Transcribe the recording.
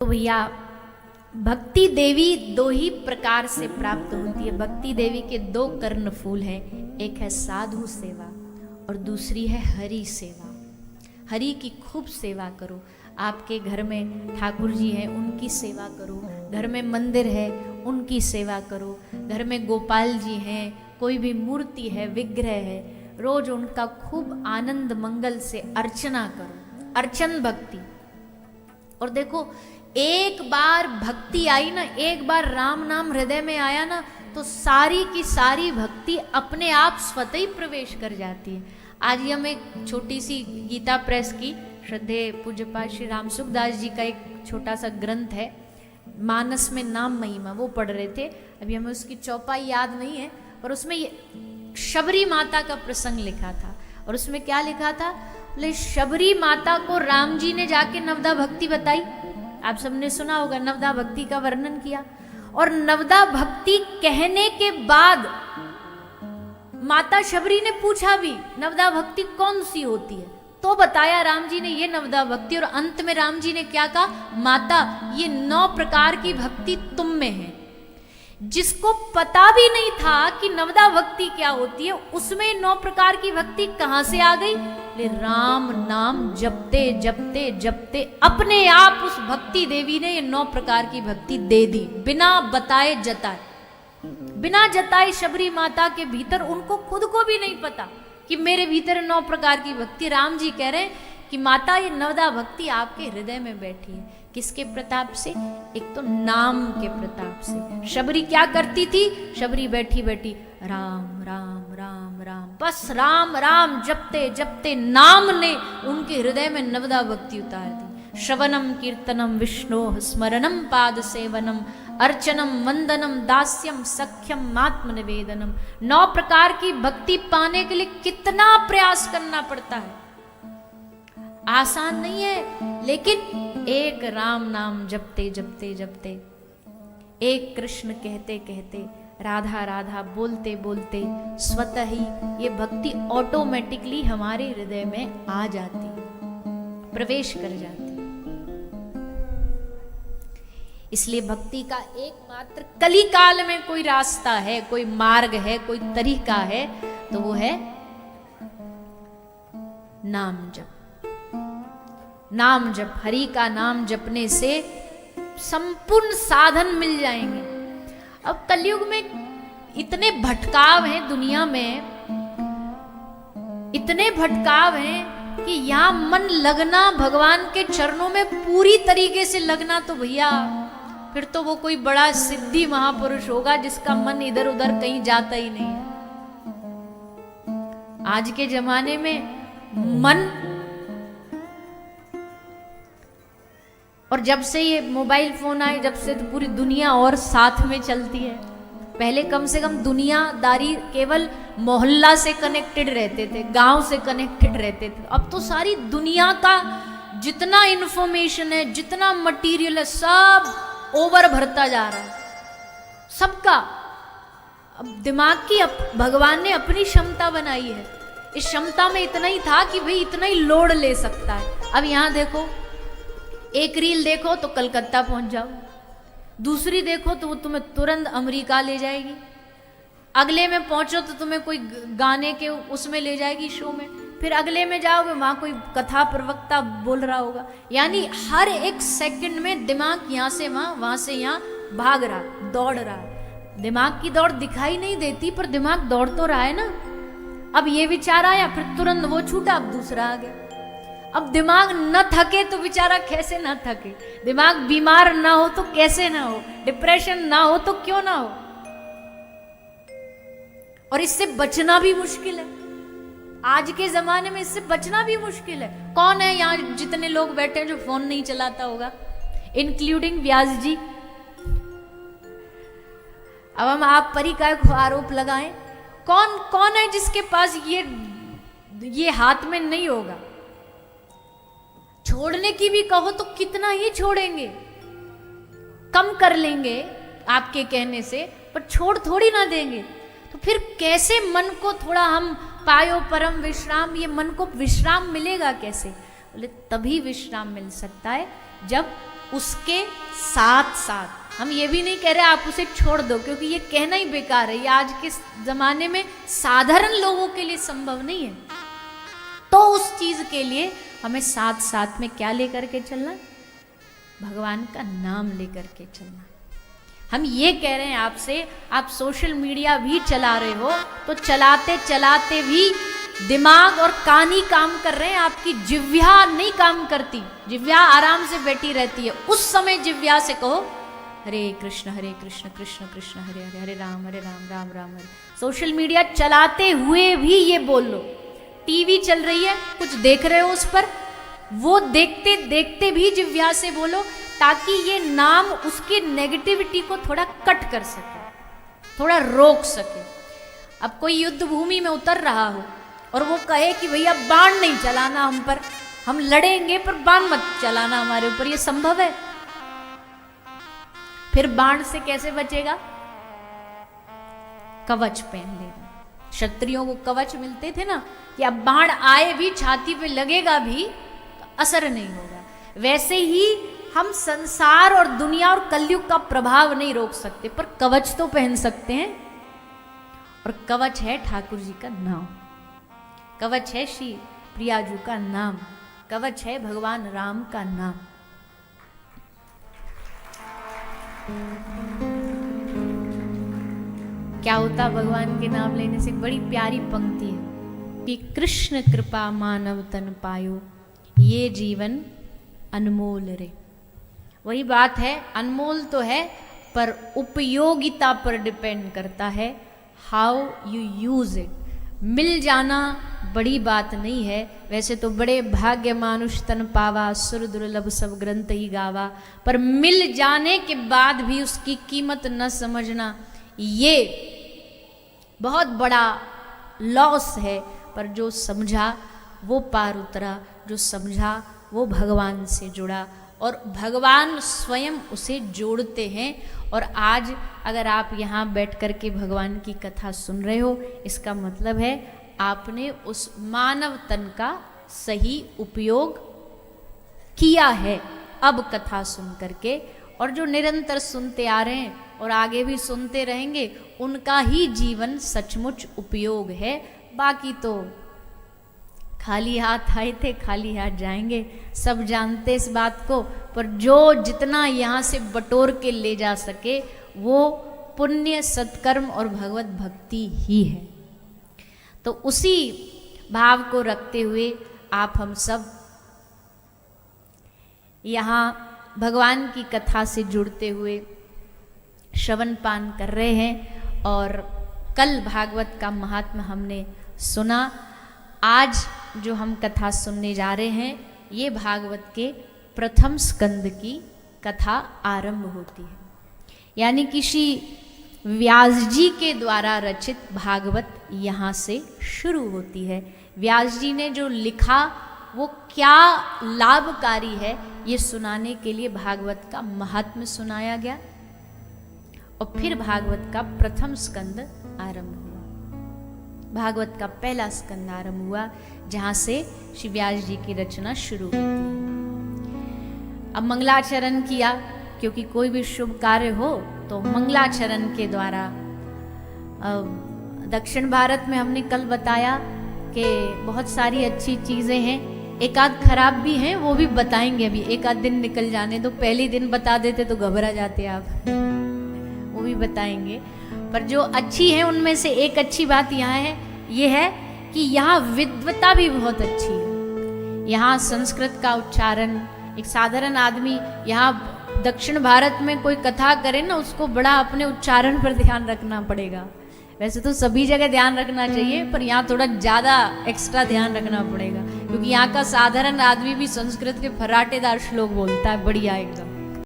तो भैया भक्ति देवी दो ही प्रकार से प्राप्त होती है। भक्ति देवी के दो कर्ण फूल हैं, एक है साधु सेवा और दूसरी है हरि सेवा। हरि की खूब सेवा करो। आपके घर में ठाकुर जी हैं, उनकी सेवा करो। घर में मंदिर है, उनकी सेवा करो। घर में गोपाल जी हैं, कोई भी मूर्ति है, विग्रह है, रोज उनका खूब आनंद मंगल से अर्चना करो। अर्चन भक्ति। और देखो, एक बार भक्ति आई ना, एक बार राम नाम हृदय में आया ना, तो सारी की सारी भक्ति अपने आप स्वतः ही प्रवेश कर जाती है। आज ही हम एक छोटी सी गीता प्रेस की श्रद्धेय पूज्यपाद श्री राम सुखदास जी का एक छोटा सा ग्रंथ है, मानस में नाम महिमा, वो पढ़ रहे थे। अभी हमें उसकी चौपाई याद नहीं है, पर उसमें शबरी माता का प्रसंग लिखा था। और उसमें क्या लिखा था, बोले शबरी माता को राम जी ने जाके नवदा भक्ति बताई। आप सबने सुना होगा, नवदा भक्ति का वर्णन किया। और नवदा भक्ति कहने के बाद माता शबरी ने पूछा भी, नवदा भक्ति कौन सी होती है? तो बताया राम जी ने, ये नवदा भक्ति। और अंत में राम जी ने क्या कहा, माता ये 9 प्रकार की भक्ति तुम में है। जिसको पता भी नहीं था कि नवदा भक्ति क्या होती है, उसमें 9 प्रकार की भक्ति कहां से आ गई? ले राम नाम जपते जपते जपते अपने आप उस भक्ति देवी ने ये 9 प्रकार की भक्ति दे दी, बिना बताए जताए। बिना जताए शबरी माता के भीतर, उनको खुद को भी नहीं पता कि मेरे भीतर 9 प्रकार की भक्ति। राम जी कह रहे हैं कि माता ये नवदा भक्ति आपके हृदय में बैठी है। किसके प्रताप से? एक तो नाम के प्रताप से। शबरी क्या करती थी? शबरी बैठी बैठी राम राम राम राम, बस राम राम जपते जपते नाम ने उनके हृदय में नवदा भक्ति उतार दी। श्रवणम कीर्तनम विष्णो स्मरणम पाद सेवनम अर्चनम वंदनम दास्यम सख्यम आत्म निवेदनम। 9 प्रकार की भक्ति पाने के लिए कितना प्रयास करना पड़ता है, आसान नहीं है। लेकिन एक राम नाम जपते जपते जपते, एक कृष्ण कहते कहते, राधा राधा बोलते बोलते स्वतः ही ये भक्ति ऑटोमेटिकली हमारे हृदय में आ जाती, प्रवेश कर जाती। इसलिए भक्ति का एकमात्र कली काल में कोई रास्ता है, कोई मार्ग है, कोई तरीका है, तो वो है नाम जप। नाम जप, हरि का नाम जपने से संपूर्ण साधन मिल जाएंगे। अब कलयुग में इतने भटकाव हैं दुनिया में, इतने भटकाव हैं कि यहां मन लगना, भगवान के चरणों में पूरी तरीके से लगना, तो भैया फिर तो वो कोई बड़ा सिद्धि महापुरुष होगा जिसका मन इधर उधर कहीं जाता ही नहीं है। आज के जमाने में मन, और जब से ये मोबाइल फोन आए, जब से तो पूरी दुनिया और साथ में चलती है। पहले कम से कम दुनियादारी केवल मोहल्ला से कनेक्टेड रहते थे, गांव से कनेक्टेड रहते थे। अब तो सारी दुनिया का जितना इंफॉर्मेशन है, जितना मटेरियल है, सब ओवर भरता जा रहा है सबका। अब दिमाग की भगवान ने अपनी क्षमता बनाई है। इस क्षमता में इतना ही था कि भाई इतना ही लोड ले सकता है। अब यहां देखो, एक रील देखो तो कलकत्ता पहुंच जाओ, दूसरी देखो तो वो तुम्हें तुरंत अमेरिका ले जाएगी, अगले में पहुंचो तो तुम्हें कोई गाने के उसमें ले जाएगी, शो में, फिर अगले में जाओगे वहां कोई कथा प्रवक्ता बोल रहा होगा। यानी हर एक सेकंड में दिमाग यहां से वहां, वहां से यहां भाग रहा, दौड़ रहा। दिमाग की दौड़ दिखाई नहीं देती, पर दिमाग दौड़ तो रहा है ना। अब ये विचार आया, फिर तुरंत वो छूटा, अब दूसरा आ गया। अब दिमाग न थके तो बेचारा कैसे ना थके, दिमाग बीमार ना हो तो कैसे ना हो, डिप्रेशन ना हो तो क्यों ना हो। और इससे बचना भी मुश्किल है, आज के जमाने में इससे बचना भी मुश्किल है। कौन है यहाँ जितने लोग बैठे हैं जो फोन नहीं चलाता होगा, इंक्लूडिंग व्यास जी। अब हम आप पर ही का आरोप लगाएं, कौन कौन है जिसके पास ये हाथ में नहीं होगा। छोड़ने की भी कहो तो कितना ही छोड़ेंगे, कम कर लेंगे आपके कहने से, पर छोड़ थोड़ी ना देंगे। तो फिर कैसे मन को थोड़ा हम पायो परम विश्राम, ये मन को विश्राम मिलेगा कैसे? बोले तभी विश्राम मिल सकता है जब उसके साथ साथ, हम ये भी नहीं कह रहे आप उसे छोड़ दो, क्योंकि ये कहना ही बेकार है, ये आज के जमाने में साधारण लोगों के लिए संभव नहीं है। तो उस चीज के लिए हमें साथ साथ में क्या लेकर के चलना? भगवान का नाम लेकर के चलना। हम ये कह रहे हैं आपसे, आप सोशल मीडिया भी चला रहे हो तो चलाते चलाते भी दिमाग और कान ही काम कर रहे हैं, आपकी जिह्वा नहीं काम करती, जिह्वा आराम से बैठी रहती है। उस समय जिह्वा से कहो हरे कृष्ण कृष्ण कृष्ण हरे हरे, हरे राम राम राम हरे। सोशल मीडिया चलाते हुए भी ये बोल लो। टीवी चल रही है, कुछ देख रहे हो उस पर, वो देखते देखते भी जिह्वा से बोलो, ताकि ये नाम उसकी नेगेटिविटी को थोड़ा कट कर सके, थोड़ा रोक सके। अब कोई युद्ध भूमि में उतर रहा हो और वो कहे कि भैया बाण नहीं चलाना हम पर, हम लड़ेंगे पर बाण मत चलाना हमारे ऊपर, ये संभव है? फिर बाण से कैसे बचेगा? कवच पहन लेगा। क्षत्रियों को कवच मिलते थे ना, कि अब बाण आए भी छाती पे लगेगा भी तो असर नहीं होगा। वैसे ही हम संसार और दुनिया और कलयुग का प्रभाव नहीं रोक सकते, पर कवच तो पहन सकते हैं। और कवच है ठाकुर जी का नाम, कवच है श्री प्रियाजू का नाम, कवच है भगवान राम का नाम। क्या होता भगवान के नाम लेने से? बड़ी प्यारी पंक्ति है कि कृष्ण कृपा मानव तन पायो, ये जीवन अनमोल रे। वही बात है, अनमोल तो है पर उपयोगिता पर डिपेंड करता है, हाउ यू यूज इट। मिल जाना बड़ी बात नहीं है, वैसे तो बड़े भाग्य मानुष तन पावा, सुर दुर्लभ सब ग्रंथ ही गावा, पर मिल जाने के बाद भी उसकी कीमत न समझना, ये बहुत बड़ा लॉस है। पर जो समझा वो पार उतरा, जो समझा वो भगवान से जुड़ा, और भगवान स्वयं उसे जोड़ते हैं। और आज अगर आप यहाँ बैठ कर के भगवान की कथा सुन रहे हो, इसका मतलब है आपने उस मानव तन का सही उपयोग किया है अब कथा सुन करके। और जो निरंतर सुनते आ रहे हैं और आगे भी सुनते रहेंगे, उनका ही जीवन सचमुच उपयोग है। बाकी तो खाली हाथ आए थे, खाली हाथ जाएंगे, सब जानते इस बात को। पर जो जितना यहाँ से बटोर के ले जा सके वो पुण्य, सत्कर्म और भगवत भक्ति ही है। तो उसी भाव को रखते हुए आप हम सब यहाँ भगवान की कथा से जुड़ते हुए श्रवण पान कर रहे हैं। और कल भागवत का महात्म्य हमने सुना, आज जो हम कथा सुनने जा रहे हैं ये भागवत के प्रथम स्कंद की कथा आरंभ होती है। यानी कि श्री व्यास जी के द्वारा रचित भागवत यहाँ से शुरू होती है। व्यास जी ने जो लिखा वो क्या लाभकारी है, ये सुनाने के लिए भागवत का महात्म्य सुनाया गया। और फिर भागवत का प्रथम स्कंद आरंभ हुआ, भागवत का पहला स्कंद आरंभ हुआ, जहाँ से श्री व्यास जी की रचना शुरू होती है। अब मंगलाचरण किया, क्योंकि कोई भी शुभ कार्य हो तो मंगलाचरण के द्वारा। दक्षिण भारत में हमने कल बताया कि बहुत सारी अच्छी चीज़ें हैं, एक आध खराब भी हैं, वो भी बताएंगे। अभी एक आध दिन निकल जाने दो, पहले दिन बता देते तो घबरा जाते आप, वो भी बताएंगे। पर जो अच्छी है उनमें से एक अच्छी बात यहाँ है, ये है कि यहाँ विद्वता भी बहुत अच्छी है। यहाँ संस्कृत का उच्चारण, एक साधारण आदमी यहाँ दक्षिण भारत में कोई कथा करे ना, उसको बड़ा अपने उच्चारण पर ध्यान रखना पड़ेगा। वैसे तो सभी जगह ध्यान रखना चाहिए, पर यहाँ थोड़ा ज़्यादा एक्स्ट्रा ध्यान रखना पड़ेगा, क्योंकि यहाँ का साधारण आदमी भी संस्कृत के फर्राटेदार श्लोक बोलता है, बढ़िया एकदम।